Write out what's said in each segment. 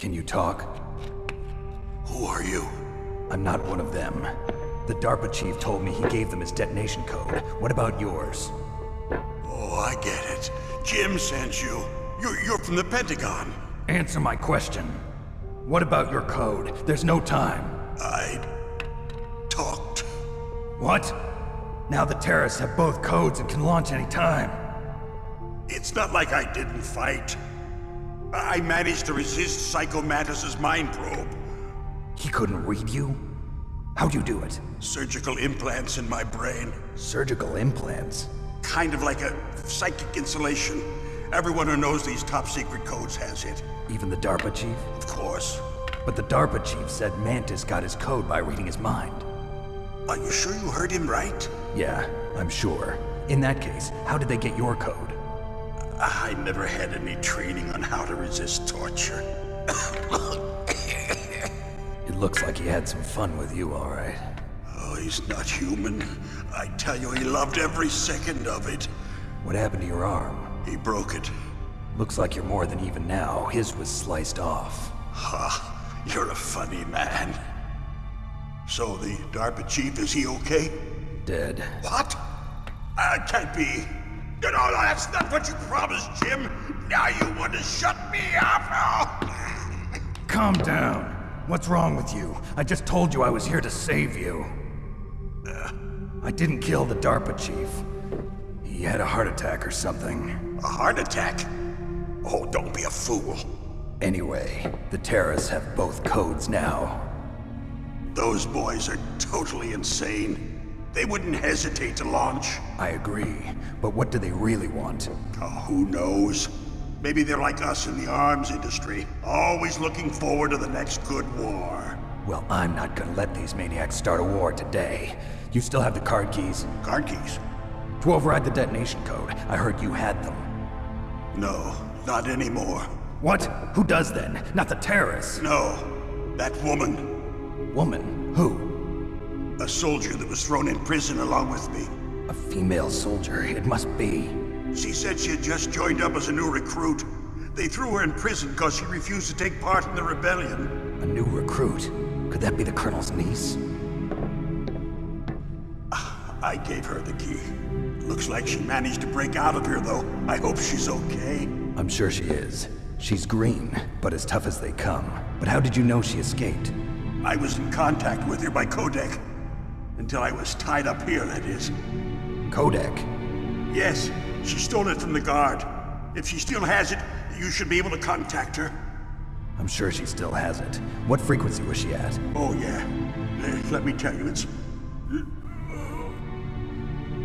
Can you talk? Who are you? I'm not one of them. The DARPA chief told me he gave them his detonation code. What about yours? Oh, I get it. Jim sent you. You're from the Pentagon. Answer my question. What about your code? There's no time. I talked. What? Now the terrorists have both codes and can launch any time. It's not like I didn't fight. I managed to resist Psycho Mantis's mind probe. He couldn't read you? How'd you do it? Surgical implants in my brain. Surgical implants? Kind of like a psychic insulation. Everyone who knows these top secret codes has it. Even the DARPA chief? Of course. But the DARPA chief said Mantis got his code by reading his mind. Are you sure you heard him right? Yeah, I'm sure. In that case, how did they get your code? I never had any training on how to resist torture. It looks like he had some fun with you, all right. Oh, he's not human. I tell you, he loved every second of it. What happened to your arm? He broke it. Looks like you're more than even now. His was sliced off. Ha, you're a funny man. So the DARPA chief, is he okay? Dead. What? Can't be. No, that's not what you promised, Jim. Now you want to shut me up? Calm down. What's wrong with you? I just told you I was here to save you. I didn't kill the DARPA chief. He had a heart attack or something. A heart attack? Oh, don't be a fool. Anyway, the terrorists have both codes now. Those boys are totally insane. They wouldn't hesitate to launch. I agree, but what do they really want? Oh, who knows? Maybe they're like us in the arms industry, always looking forward to the next good war. Well, I'm not gonna let these maniacs start a war today. You still have the card keys? Card keys? To override the detonation code. I heard you had them. No, not anymore. What? Who does then? Not the terrorists. No, that woman. Woman? Who? A soldier that was thrown in prison along with me. A female soldier, it must be. She said she had just joined up as a new recruit. They threw her in prison because she refused to take part in the rebellion. A new recruit? Could that be the Colonel's niece? I gave her the key. Looks like she managed to break out of here, though. I hope she's okay. I'm sure she is. She's green, but as tough as they come. But how did you know she escaped? I was in contact with her by codec. Until I was tied up here, that is. Codec? Yes, she stole it from the guard. If she still has it, you should be able to contact her. I'm sure she still has it. What frequency was she at? Oh, yeah. Let me tell you, it's...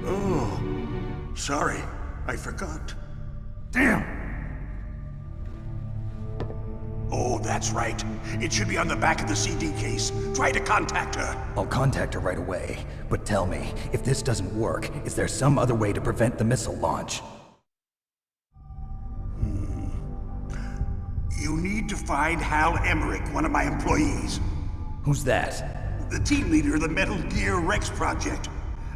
Oh, sorry. I forgot. Damn! Oh, that's right. It should be on the back of the CD case. Try to contact her. I'll contact her right away. But tell me, if this doesn't work, is there some other way to prevent the missile launch? You need to find Hal Emmerich, one of my employees. Who's that? The team leader of the Metal Gear Rex project.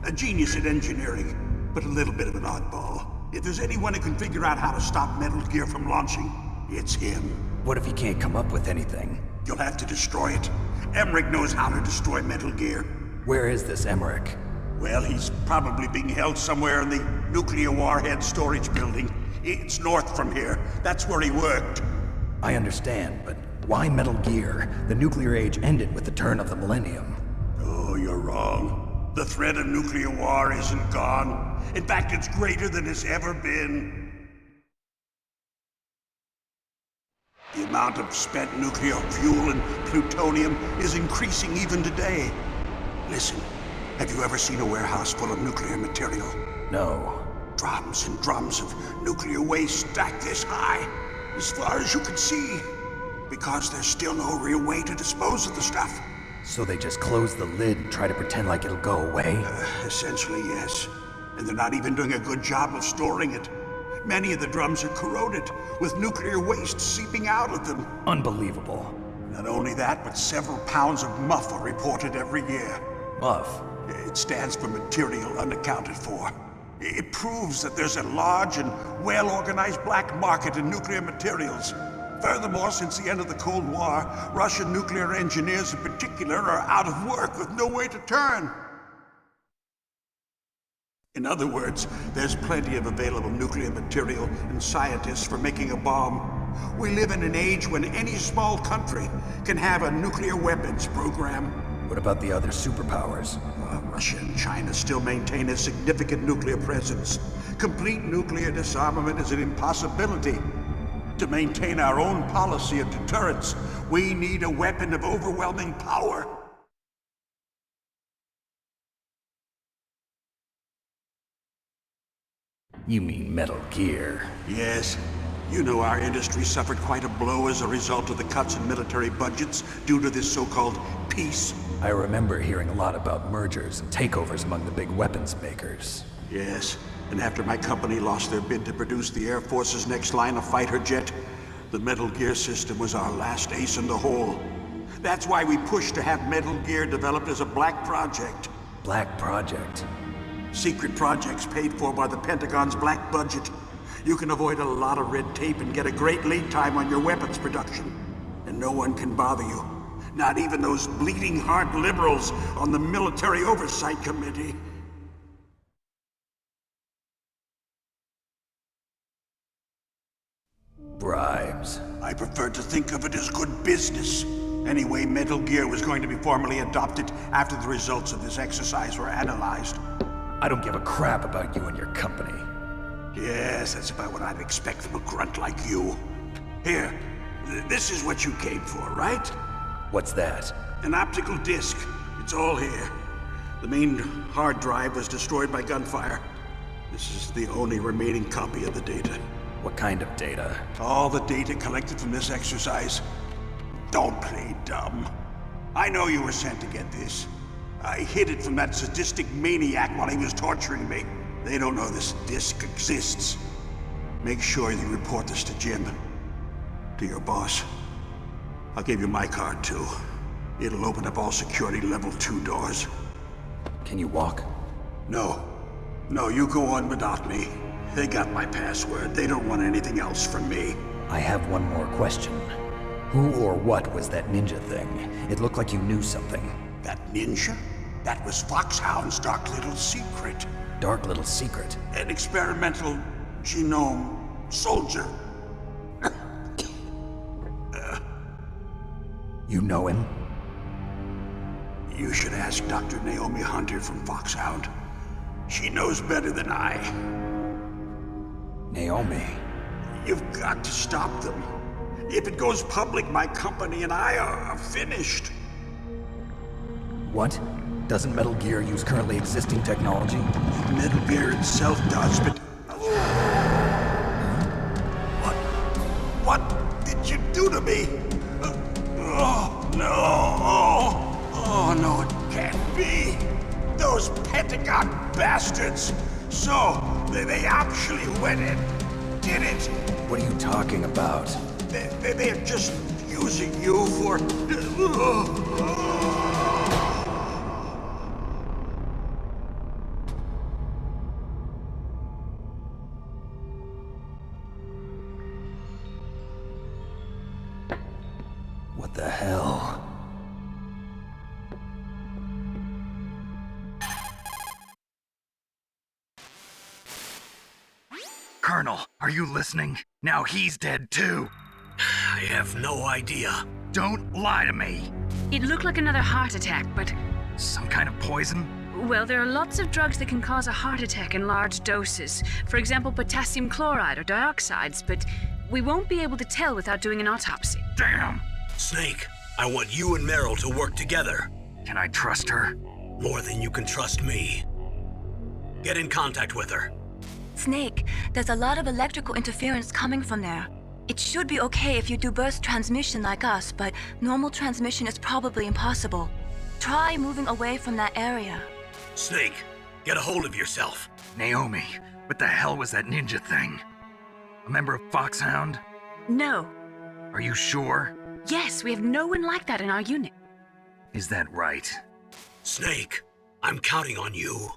A genius at engineering, but a little bit of an oddball. If there's anyone who can figure out how to stop Metal Gear from launching, it's him. What if he can't come up with anything? You'll have to destroy it. Emmerich knows how to destroy Metal Gear. Where is this Emmerich? Well, he's probably being held somewhere in the nuclear warhead storage building. It's north from here. That's where he worked. I understand, but why Metal Gear? The nuclear age ended with the turn of the millennium. Oh, you're wrong. The threat of nuclear war isn't gone. In fact, it's greater than it's ever been. The amount of spent nuclear fuel and plutonium is increasing even today. Listen, have you ever seen a warehouse full of nuclear material? No. Drums and drums of nuclear waste stacked this high, as far as you can see. Because there's still no real way to dispose of the stuff. So they just close the lid and try to pretend like it'll go away? Essentially, yes. And they're not even doing a good job of storing it. Many of the drums are corroded, with nuclear waste seeping out of them. Unbelievable. Not only that, but several pounds of muff are reported every year. Muff? It stands for material unaccounted for. It proves that there's a large and well-organized black market in nuclear materials. Furthermore, since the end of the Cold War, Russian nuclear engineers in particular are out of work with no way to turn. In other words, there's plenty of available nuclear material and scientists for making a bomb. We live in an age when any small country can have a nuclear weapons program. What about the other superpowers? Russia and China still maintain a significant nuclear presence. Complete nuclear disarmament is an impossibility. To maintain our own policy of deterrence, we need a weapon of overwhelming power. You mean Metal Gear? Yes. You know our industry suffered quite a blow as a result of the cuts in military budgets due to this so-called peace. I remember hearing a lot about mergers and takeovers among the big weapons makers. Yes, and after my company lost their bid to produce the Air Force's next line of fighter jet, the Metal Gear system was our last ace in the hole. That's why we pushed to have Metal Gear developed as a black project. Black Project? Secret projects paid for by the Pentagon's black budget. You can avoid a lot of red tape and get a great lead time on your weapons production. And no one can bother you. Not even those bleeding heart liberals on the Military Oversight Committee. Bribes. I prefer to think of it as good business. Anyway, Metal Gear was going to be formally adopted after the results of this exercise were analyzed. I don't give a crap about you and your company. Yes, that's about what I'd expect from a grunt like you. Here, this is what you came for, right? What's that? An optical disc. It's all here. The main hard drive was destroyed by gunfire. This is the only remaining copy of the data. What kind of data? All the data collected from this exercise. Don't play dumb. I know you were sent to get this. I hid it from that sadistic maniac while he was torturing me. They don't know this disc exists. Make sure you report this to Jim. To your boss. I'll give you my card too. It'll open up all security level 2 doors. Can you walk? No. No, you go on without me. They got my password. They don't want anything else from me. I have one more question. Who or what was that ninja thing? It looked like you knew something. That ninja? That was Foxhound's dark little secret. Dark little secret? An experimental genome soldier. You know him? You should ask Dr. Naomi Hunter from Foxhound. She knows better than I. Naomi? You've got to stop them. If it goes public, my company and I are finished. What? Doesn't Metal Gear use currently existing technology? Metal Gear itself does, but... What did you do to me? Oh, no. Oh, no, it can't be. Those Pentagon bastards. So, they actually went and did it. What are you talking about? They're just using you for... What the hell? Colonel, are you listening? Now he's dead too. I have no idea. Don't lie to me. It looked like another heart attack, but... Some kind of poison? Well, there are lots of drugs that can cause a heart attack in large doses. For example, potassium chloride or dioxides, but we won't be able to tell without doing an autopsy. Damn! Snake, I want you and Meryl to work together. Can I trust her? More than you can trust me. Get in contact with her. Snake, there's a lot of electrical interference coming from there. It should be okay if you do burst transmission like us, but normal transmission is probably impossible. Try moving away from that area. Snake, get a hold of yourself. Naomi, what the hell was that ninja thing? A member of Foxhound? No. Are you sure? Yes, we have no one like that in our unit. Is that right? Snake, I'm counting on you.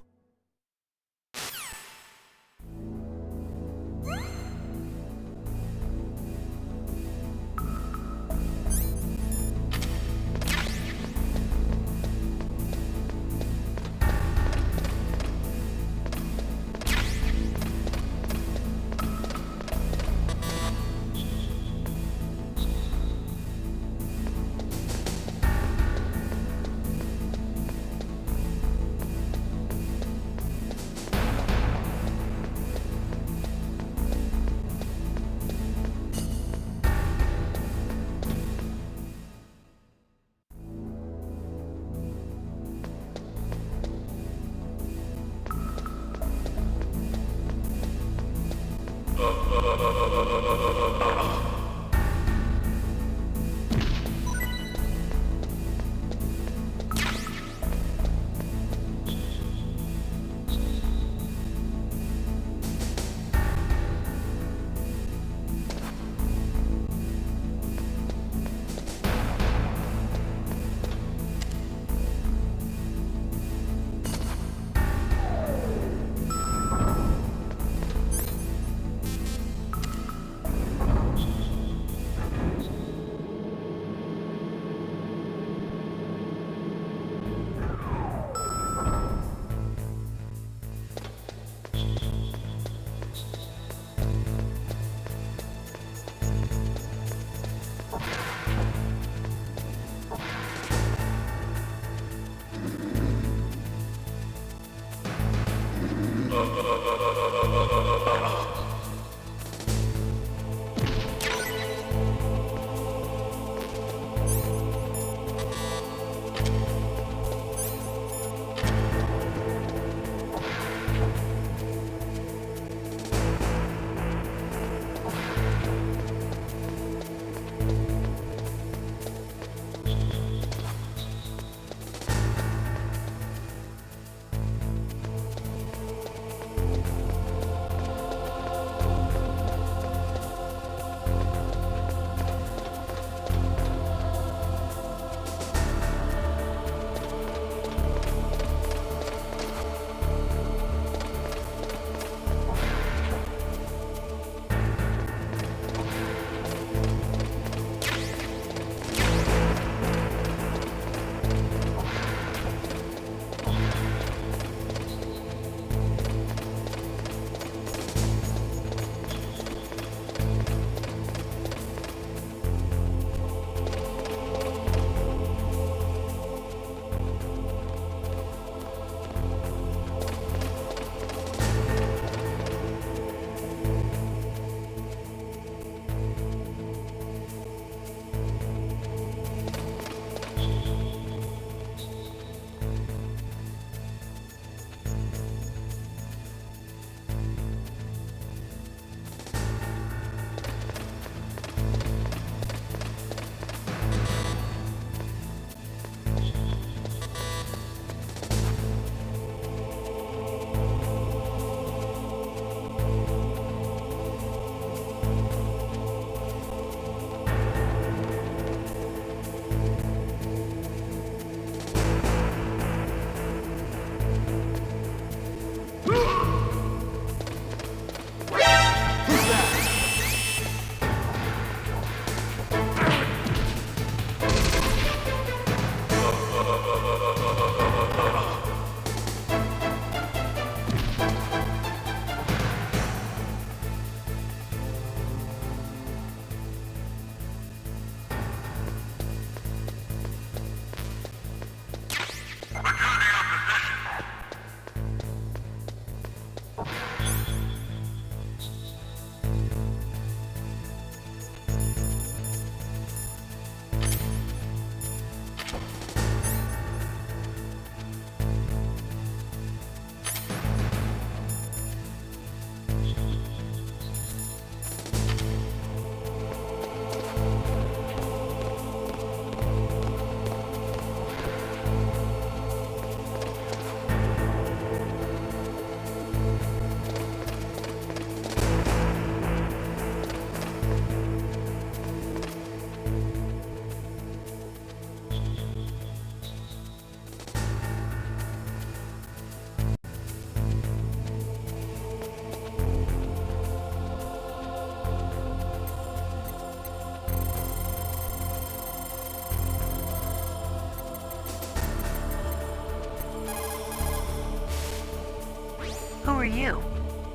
you?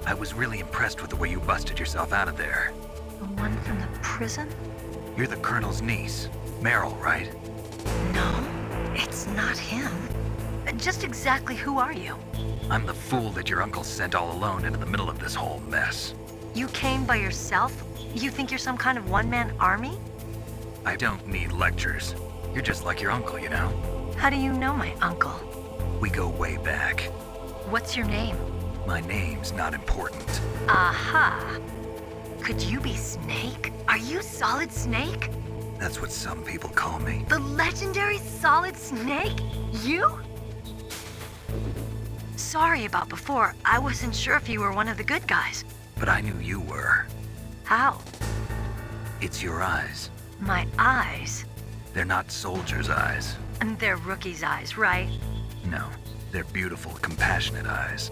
I was really impressed with the way you busted yourself out of there. The one from the prison? You're the Colonel's niece, Meryl, right? No, it's not him. Just exactly who are you? I'm the fool that your uncle sent all alone into the middle of this whole mess. You came by yourself? You think you're some kind of one-man army? I don't need lectures. You're just like your uncle, you know? How do you know my uncle? We go way back. What's your name? My name's not important. Aha! Could you be Snake? Are you Solid Snake? That's what some people call me. The legendary Solid Snake? You? Sorry about before. I wasn't sure if you were one of the good guys. But I knew you were. How? It's your eyes. My eyes? They're not soldiers' eyes. And they're rookie's eyes, right? No, they're beautiful, compassionate eyes.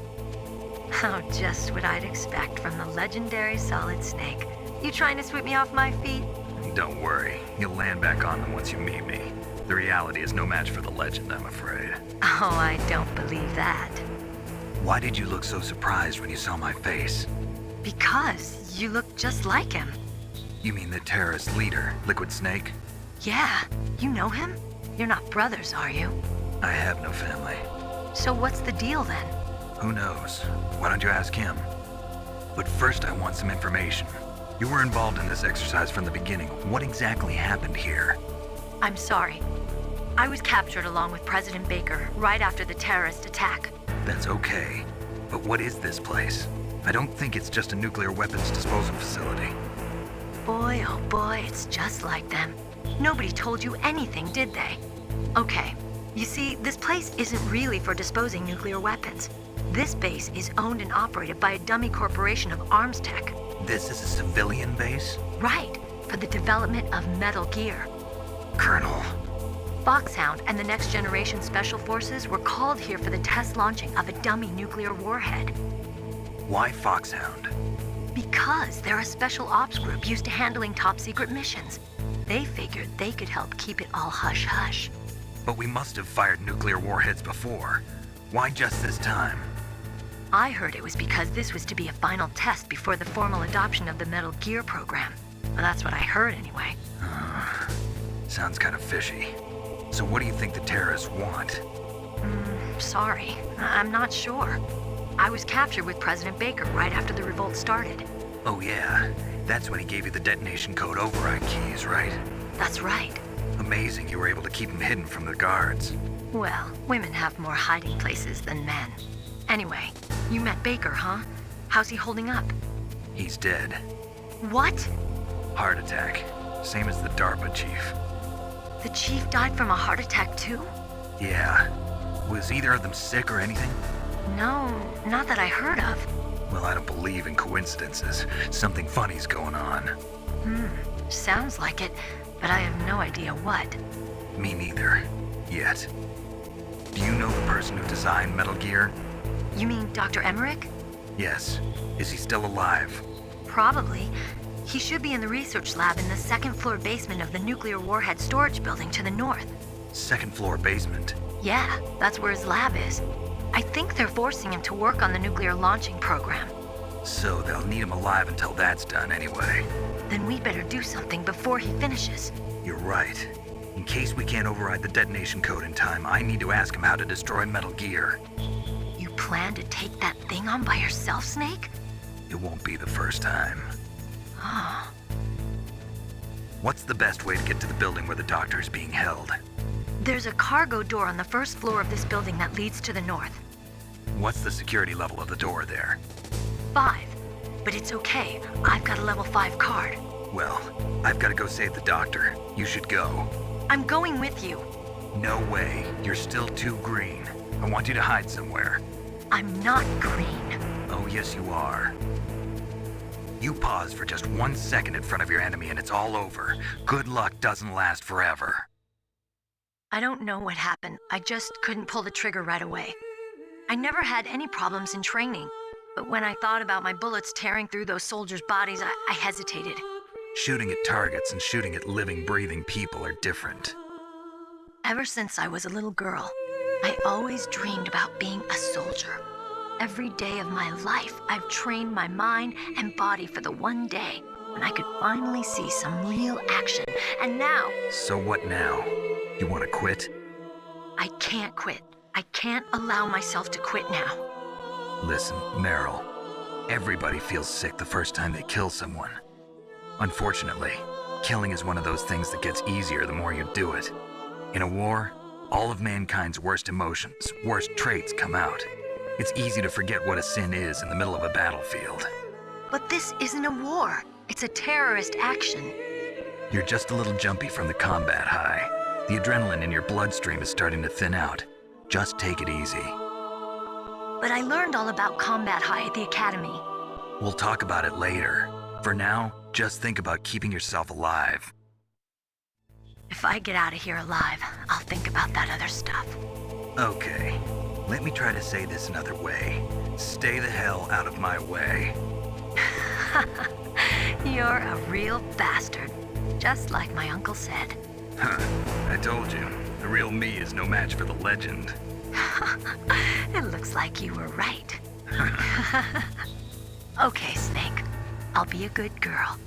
Oh, just what I'd expect from the legendary Solid Snake. You trying to sweep me off my feet? Don't worry, you'll land back on them once you meet me. The reality is no match for the legend, I'm afraid. Oh, I don't believe that. Why did you look so surprised when you saw my face? Because you look just like him. You mean the terrorist leader, Liquid Snake? Yeah, you know him? You're not brothers, are you? I have no family. So what's the deal then? Who knows? Why don't you ask him? But first I want some information. You were involved in this exercise from the beginning. What exactly happened here? I'm sorry. I was captured along with President Baker right after the terrorist attack. That's okay. But what is this place? I don't think it's just a nuclear weapons disposal facility. Boy, oh boy, it's just like them. Nobody told you anything, did they? Okay, you see, this place isn't really for disposing nuclear weapons. This base is owned and operated by a dummy corporation of arms tech. This is a civilian base? Right, for the development of Metal Gear. Colonel. Foxhound and the Next Generation Special Forces were called here for the test launching of a dummy nuclear warhead. Why Foxhound? Because they're a special ops group used to handling top secret missions. They figured they could help keep it all hush-hush. But we must have fired nuclear warheads before. Why just this time? I heard it was because this was to be a final test before the formal adoption of the Metal Gear program. Well, that's what I heard anyway. Sounds kind of fishy. So what do you think the terrorists want? Sorry, I'm not sure. I was captured with President Baker right after the revolt started. Oh yeah, that's when he gave you the detonation code override keys, right? That's right. Amazing you were able to keep him hidden from the guards. Well, women have more hiding places than men. Anyway, you met Baker, huh? How's he holding up? He's dead. What? Heart attack. Same as the DARPA chief. The chief died from a heart attack too? Yeah. Was either of them sick or anything? No, not that I heard of. Well, I don't believe in coincidences. Something funny's going on. Sounds like it, but I have no idea what. Me neither. Yet. Do you know the person who designed Metal Gear? You mean Dr. Emmerich? Yes. Is he still alive? Probably. He should be in the research lab in the second floor basement of the nuclear warhead storage building to the north. Second floor basement? Yeah, that's where his lab is. I think they're forcing him to work on the nuclear launching program. So they'll need him alive until that's done anyway. Then we'd better do something before he finishes. You're right. In case we can't override the detonation code in time, I need to ask him how to destroy Metal Gear. You plan to take that thing on by yourself, Snake? It won't be the first time. What's the best way to get to the building where the doctor is being held? There's a cargo door on the first floor of this building that leads to the north. What's the security level of the door there? 5. But it's okay. I've got a level 5 card. Well, I've got to go save the doctor. You should go. I'm going with you. No way. You're still too green. I want you to hide somewhere. I'm not green. Oh, yes, you are. You pause for just 1 second in front of your enemy and it's all over. Good luck doesn't last forever. I don't know what happened. I just couldn't pull the trigger right away. I never had any problems in training. But when I thought about my bullets tearing through those soldiers' bodies, I hesitated. Shooting at targets and shooting at living, breathing people are different. Ever since I was a little girl, I always dreamed about being a soldier. Every day of my life, I've trained my mind and body for the one day when I could finally see some real action. And now, So what now? You want to quit? I can't quit. I can't allow myself to quit now. Listen, Meryl. Everybody feels sick the first time they kill someone. Unfortunately, killing is one of those things that gets easier the more you do it. In a war, all of mankind's worst emotions, worst traits come out. It's easy to forget what a sin is in the middle of a battlefield. But this isn't a war. It's a terrorist action. You're just a little jumpy from the combat high. The adrenaline in your bloodstream is starting to thin out. Just take it easy. But I learned all about combat high at the academy. We'll talk about it later. For now, just think about keeping yourself alive. If I get out of here alive, I'll think about that other stuff. Okay, let me try to say this another way. Stay the hell out of my way. You're a real bastard, just like my uncle said. Huh, I told you, the real me is no match for the legend. It looks like you were right. Okay, Snake. I'll be a good girl.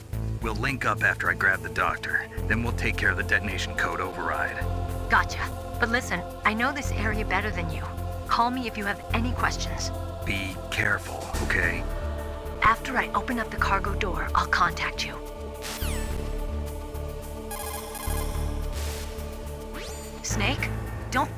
We'll link up after I grab the doctor, then we'll take care of the detonation code override. Gotcha. But listen, I know this area better than you. Call me if you have any questions. Be careful, okay? After I open up the cargo door, I'll contact you. Snake, don't...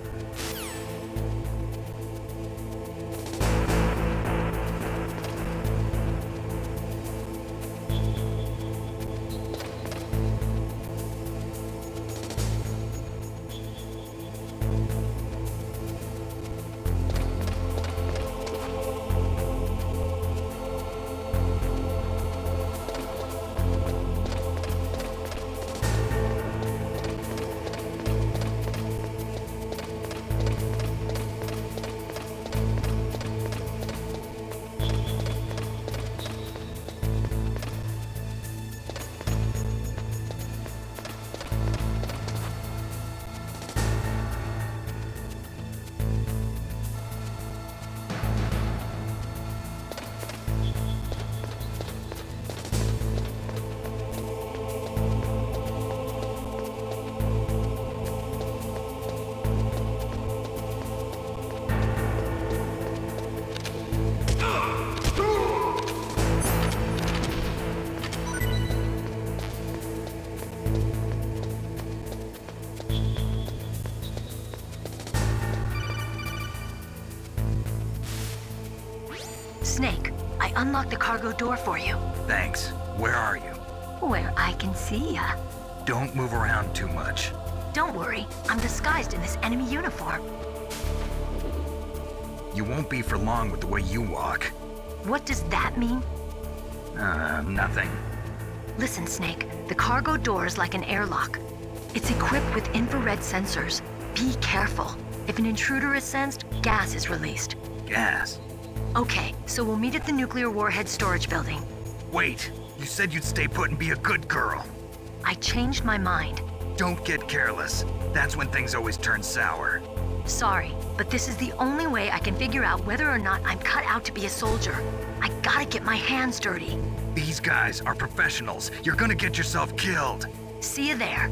Snake, I unlocked the cargo door for you. Thanks. Where are you? Where I can see ya. Don't move around too much. Don't worry, I'm disguised in this enemy uniform. You won't be for long with the way you walk. What does that mean? Nothing. Listen, Snake, the cargo door is like an airlock. It's equipped with infrared sensors. Be careful. If an intruder is sensed, gas is released. Gas? Okay, so we'll meet at the nuclear warhead storage building. Wait, you said you'd stay put and be a good girl. I changed my mind. Don't get careless. That's when things always turn sour. Sorry, but this is the only way I can figure out whether or not I'm cut out to be a soldier. I gotta get my hands dirty. These guys are professionals. You're gonna get yourself killed. See you there.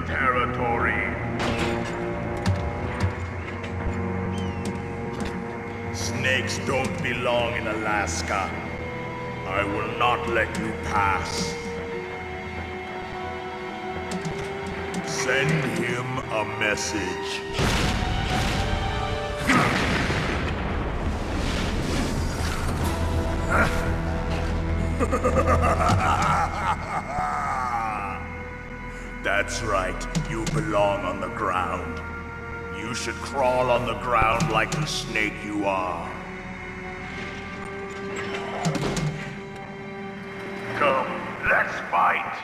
Territory. Snakes don't belong in Alaska. I will not let you pass. Send him a message. That's right, you belong on the ground. You should crawl on the ground like the snake you are. Come, let's fight!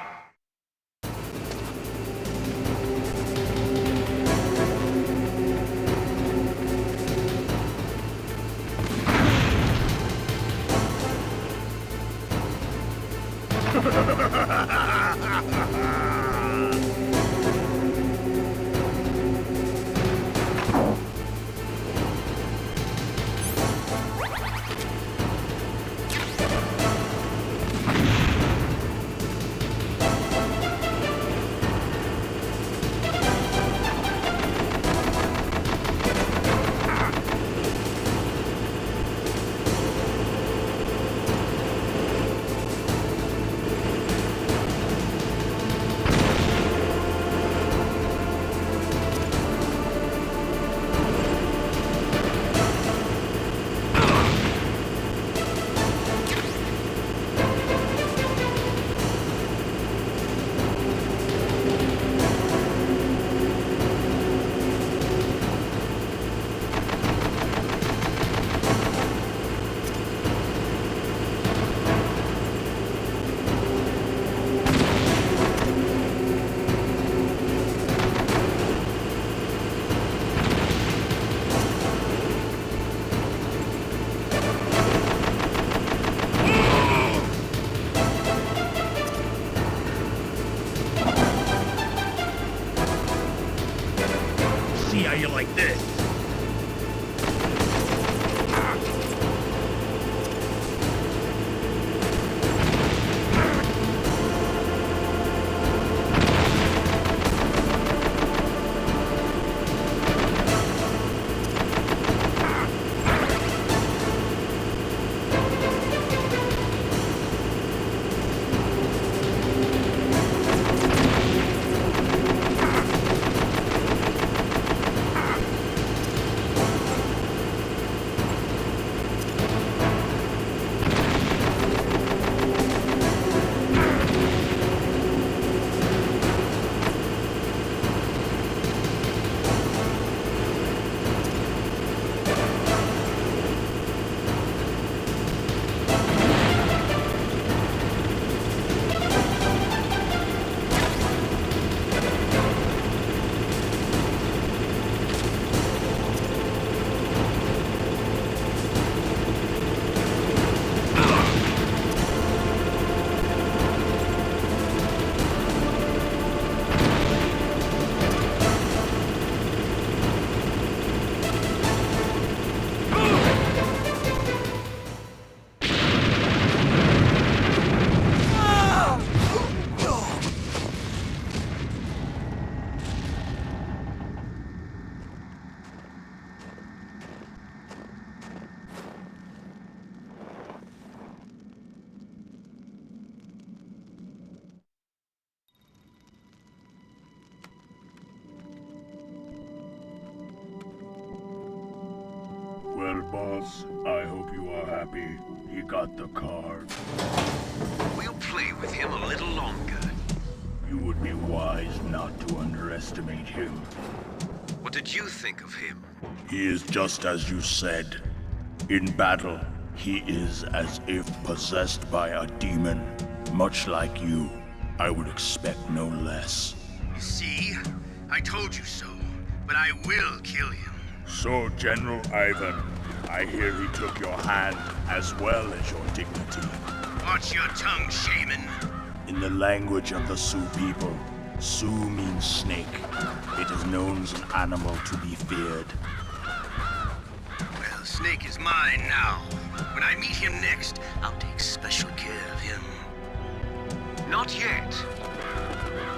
See how you like this? Well, boss, I hope you are happy. He got the card. We'll play with him a little longer. You would be wise not to underestimate him. What did you think of him? He is just as you said. In battle, he is as if possessed by a demon, much like you. I would expect no less. See? I told you so. But I will kill him. So, General Ivan, I hear he took your hand as well as your dignity. Watch your tongue, shaman. In the language of the Sioux people, Sioux means snake. It is known as an animal to be feared. Well, Snake is mine now. When I meet him next, I'll take special care of him. Not yet.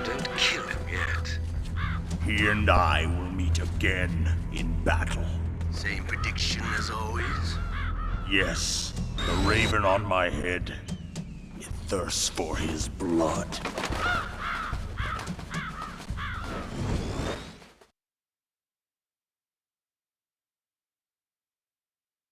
Don't kill him yet. He and I will meet again in battle. Same prediction as always? Yes, the raven on my head. It thirsts for his blood.